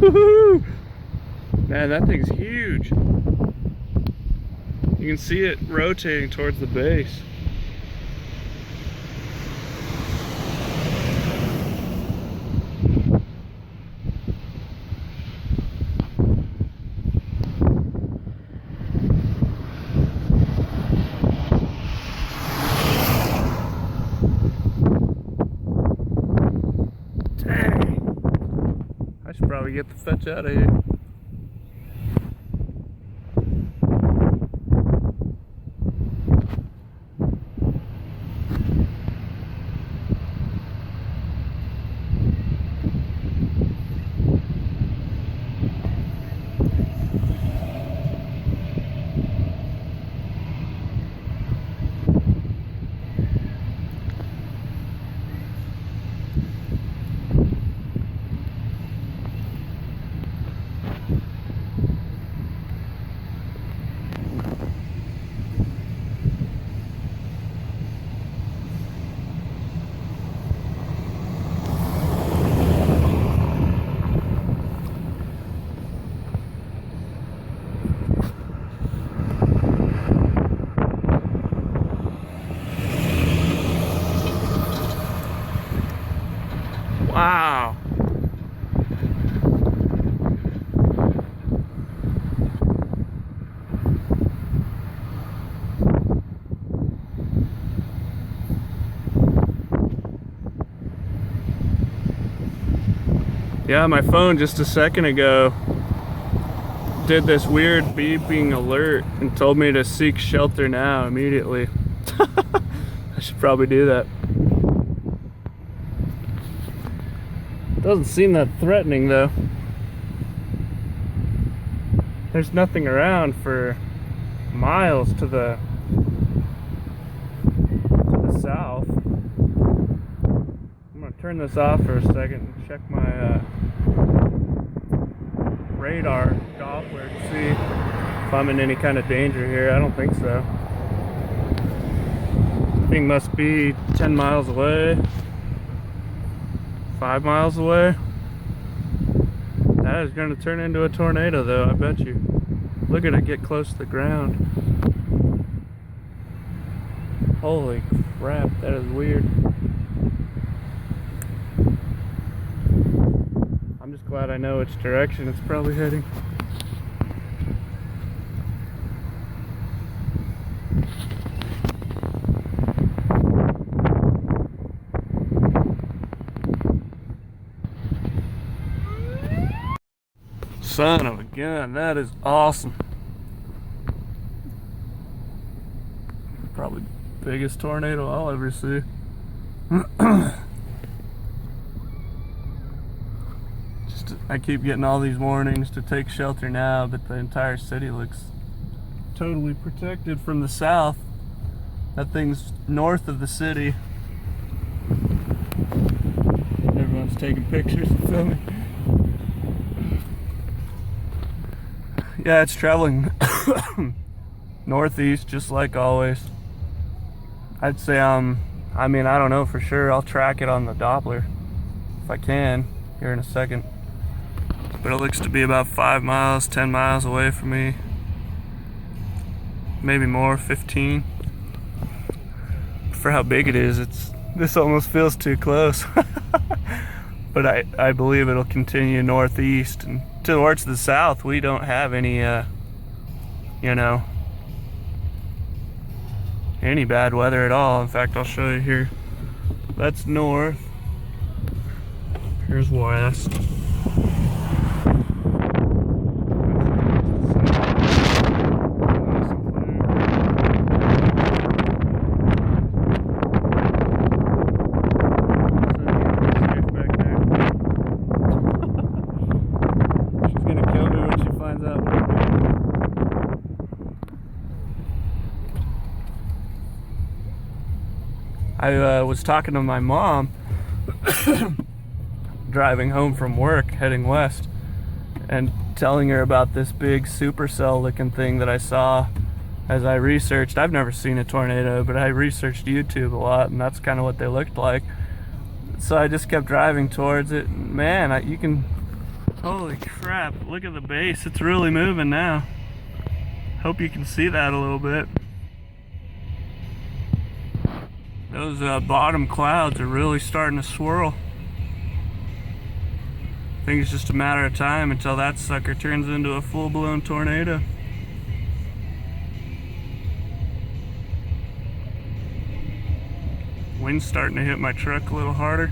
Woohoo! Man, that thing's huge. You can see it rotating towards the base. Dang. I should probably get the fetch out of here. Wow. Yeah, my phone just a second ago did this weird beeping alert and told me to seek shelter now immediately. I should probably do that. Doesn't seem that threatening though. There's nothing around for miles to the south. I'm gonna turn this off for a second and check my radar Doppler to see if I'm in any kind of danger here. I don't think so. Thing must be 10 miles away. 5 miles away. That is going to turn into a tornado though, I bet you. Look at it get close to the ground. Holy crap, that is weird. I'm just glad I know which direction it's probably heading. Son of a gun, that is awesome. Probably biggest tornado I'll ever see. I keep getting all these warnings to take shelter now, but the entire city looks totally protected from the south. That thing's north of the city. Everyone's taking pictures and filming. Yeah, it's traveling northeast just like always. I'd say I mean, I don't know for sure. I'll track it on the Doppler if I can here in a second. But it looks to be about 5 miles, 10 miles away from me. Maybe more, 15. For how big it is, this almost feels too close. But I believe it'll continue northeast and towards the south. We don't have any, you know, any bad weather at all. In fact, I'll show you here. That's north. Here's west. I was talking to my mom driving home from work heading west and telling her about this big supercell looking thing that I saw as I researched. I've never seen a tornado, but I researched YouTube a lot, and that's kind of what they looked like. So I just kept driving towards it. Man, you can Holy crap, look at the base. It's really moving now. Hope you can see that a little bit. Those bottom clouds are really starting to swirl. I think it's just a matter of time until that sucker turns into a full-blown tornado. Wind's starting to hit my truck a little harder.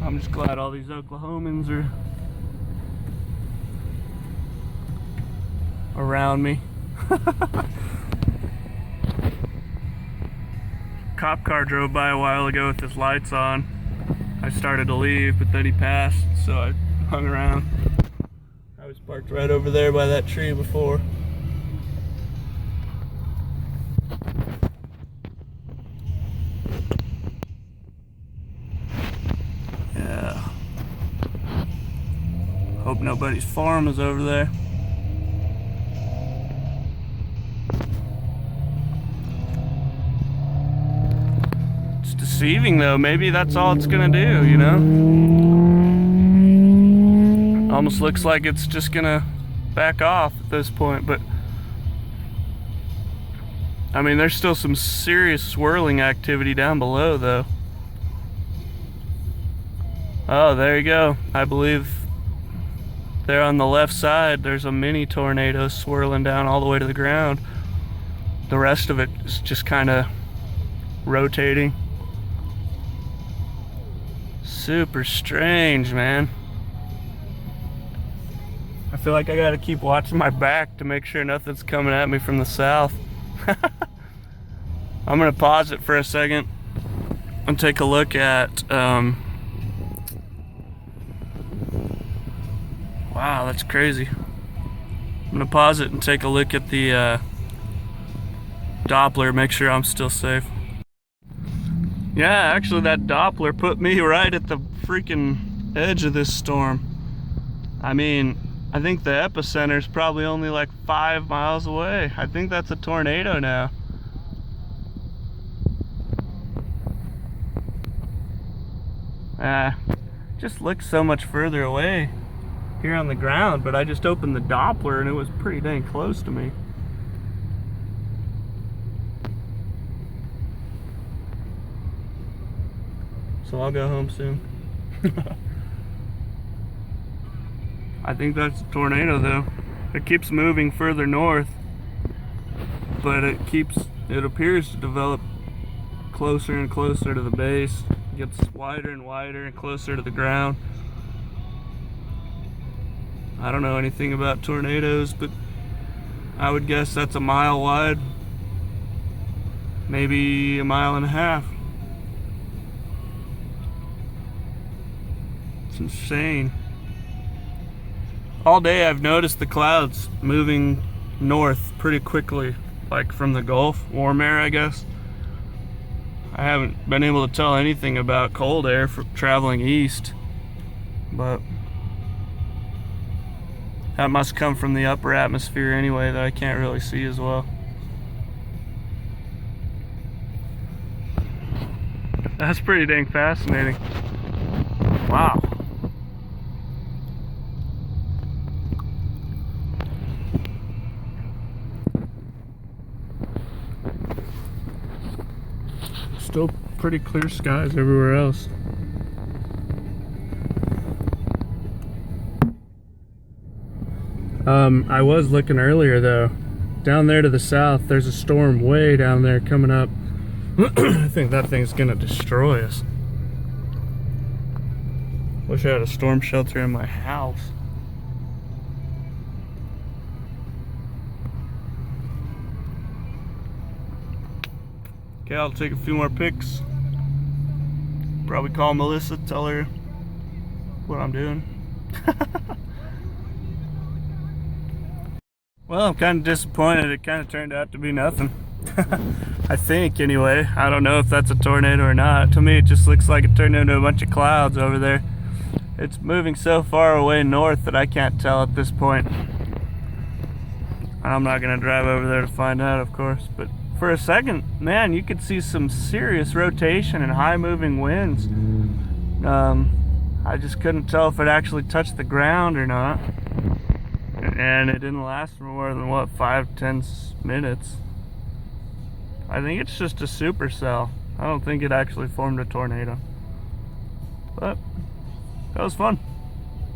I'm just glad all these Oklahomans are around me. Cop car drove by a while ago with his lights on. I started to leave, but then he passed, so I hung around. I was parked right over there by that tree before. Yeah. Hope nobody's farm is over there. It's deceiving though. Maybe that's all it's gonna do, you know? Almost looks like it's just gonna back off at this point, but I mean, there's still some serious swirling activity down below though. Oh, there you go. I believe there on the left side, there's a mini tornado swirling down all the way to the ground. The rest of it is just kind of rotating. Super strange, man. I feel like I gotta keep watching my back to make sure nothing's coming at me from the south. I'm gonna pause it for a second and take a look at wow, that's crazy. I'm gonna pause it and take a look at the Doppler, make sure I'm still safe. Yeah, actually that Doppler put me right at the freaking edge of this storm. I mean, I think the epicenter is probably only like 5 miles away. I think that's a tornado now. Just looks so much further away here on the ground, but I just opened the Doppler and it was pretty dang close to me. So I'll go home soon. I think that's a tornado though. It keeps moving further north, but it appears to develop closer and closer to the base. It gets wider and wider and closer to the ground. I don't know anything about tornadoes, but I would guess that's a mile wide, maybe a mile and a half. It's insane. All day I've noticed the clouds moving north pretty quickly, like from the Gulf, warm air I guess. I haven't been able to tell anything about cold air for traveling east, but that must come from the upper atmosphere anyway that I can't really see as well. That's pretty dang fascinating. Wow. Still pretty clear skies everywhere else. I was looking earlier though. Down there to the south, there's a storm way down there coming up. I think that thing's gonna destroy us. Wish I had a storm shelter in my house. Okay, I'll take a few more pics. Probably call Melissa, tell her what I'm doing. Well, I'm kind of disappointed. It kind of turned out to be nothing. I think, anyway. I don't know if that's a tornado or not. To me, it just looks like it turned into a bunch of clouds over there. It's moving so far away north that I can't tell at this point. I'm not going to drive over there to find out, of course, but for a second, man, you could see some serious rotation and high moving winds. I just couldn't tell if it actually touched the ground or not. And it didn't last for more than, what, 5-10 minutes. I think it's just a supercell. I don't think it actually formed a tornado. But that was fun.